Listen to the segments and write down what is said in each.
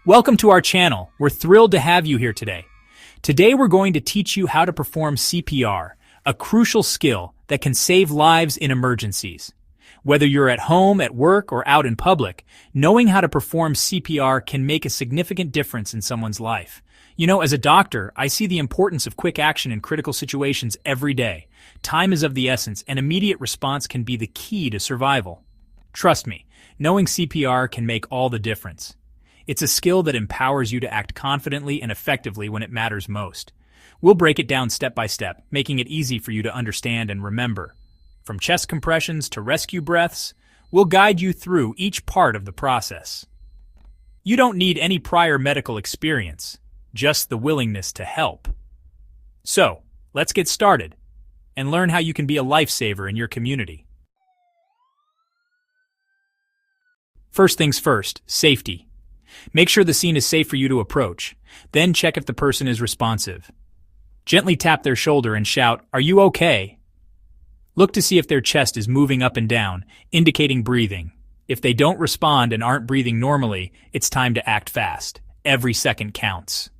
Welcome to our channel. We're thrilled to have you here today. Today we're going to teach you how to perform CPR, a crucial skill that can save lives in emergencies. Whether you're at home, at work, or out in public, knowing how to perform CPR can make a significant difference in someone's life. You know, as a doctor, I see the importance of quick action in critical situations every day. Time is of the essence, and immediate response can be the key to survival. Trust me, knowing CPR can make all the difference. It's a skill that empowers you to act confidently and effectively when it matters most. We'll break it down step by step, making it easy for you to understand and remember. From chest compressions to rescue breaths, we'll guide you through each part of the process. You don't need any prior medical experience, just the willingness to help. So, let's get started and learn how you can be a lifesaver in your community. First things first, safety. Make sure the scene is safe for you to approach. Then check if the person is responsive. Gently tap their shoulder and shout, "Are you okay?" Look to see if their chest is moving up and down, indicating breathing. If they don't respond and aren't breathing normally, it's time to act fast. Every second counts.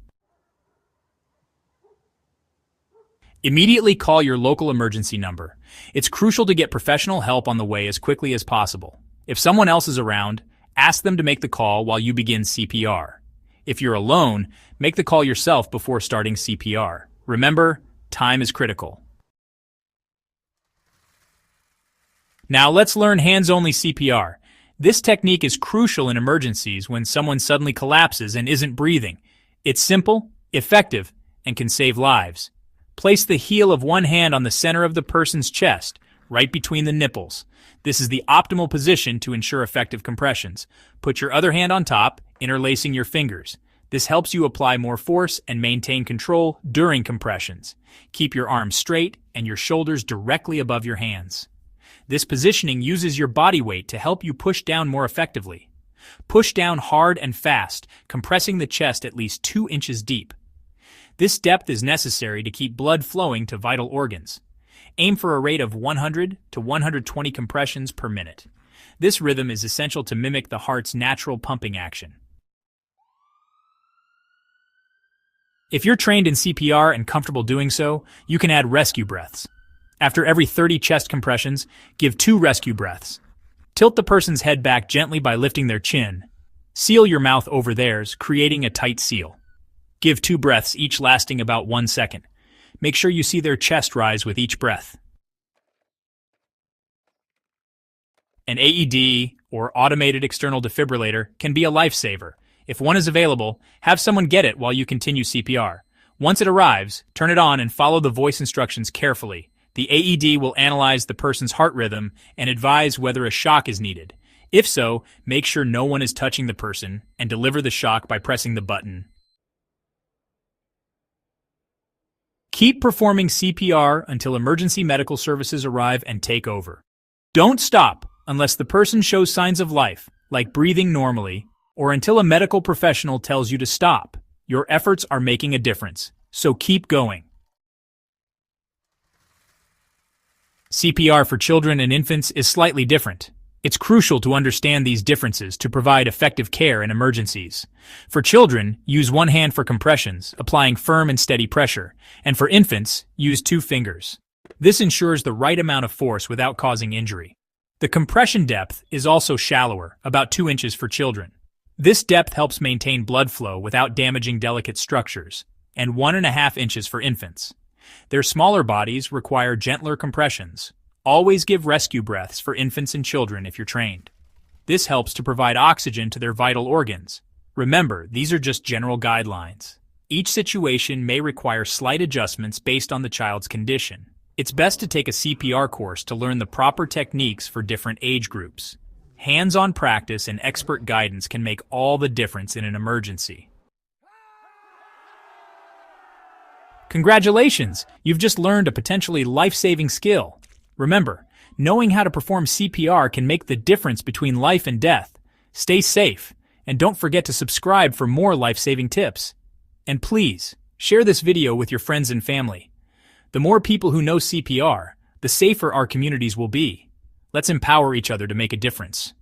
Immediately call your local emergency number. It's crucial to get professional help on the way as quickly as possible. If someone else is around, ask them to make the call while you begin CPR. If you're alone, make the call yourself before starting CPR. Remember, time is critical. Now let's learn hands-only CPR. This technique is crucial in emergencies when someone suddenly collapses and isn't breathing. It's simple, effective, and can save lives. Place the heel of one hand on the center of the person's chest, right between the nipples. This is the optimal position to ensure effective compressions. Put your other hand on top, interlacing your fingers. This helps you apply more force and maintain control during compressions. Keep your arms straight and your shoulders directly above your hands. This positioning uses your body weight to help you push down more effectively. Push down hard and fast, compressing the chest at least 2 inches deep. This depth is necessary to keep blood flowing to vital organs. Aim for a rate of 100 to 120 compressions per minute. This rhythm is essential to mimic the heart's natural pumping action. If you're trained in CPR and comfortable doing so, you can add rescue breaths. After every 30 chest compressions, give 2 rescue breaths. Tilt the person's head back gently by lifting their chin. Seal your mouth over theirs, creating a tight seal. Give 2 breaths, each lasting about 1 second. Make sure you see their chest rise with each breath. An AED, or automated external defibrillator, can be a lifesaver. If one is available, have someone get it while you continue CPR. Once it arrives, turn it on and follow the voice instructions carefully. The AED will analyze the person's heart rhythm and advise whether a shock is needed. If so, make sure no one is touching the person and deliver the shock by pressing the button. Keep performing CPR until emergency medical services arrive and take over. Don't stop unless the person shows signs of life, like breathing normally, or until a medical professional tells you to stop. Your efforts are making a difference, so keep going. CPR for children and infants is slightly different. It's crucial to understand these differences to provide effective care in emergencies. For children, use one hand for compressions, applying firm and steady pressure, and for infants, use 2 fingers. This ensures the right amount of force without causing injury. The compression depth is also shallower, about 2 inches for children. This depth helps maintain blood flow without damaging delicate structures, and 1.5 inches for infants. Their smaller bodies require gentler compressions. Always give rescue breaths for infants and children if you're trained. This helps to provide oxygen to their vital organs. Remember, these are just general guidelines. Each situation may require slight adjustments based on the child's condition. It's best to take a CPR course to learn the proper techniques for different age groups. Hands-on practice and expert guidance can make all the difference in an emergency. Congratulations! You've just learned a potentially life-saving skill. Remember, knowing how to perform CPR can make the difference between life and death. Stay safe, and don't forget to subscribe for more life-saving tips. And please, share this video with your friends and family. The more people who know CPR, the safer our communities will be. Let's empower each other to make a difference.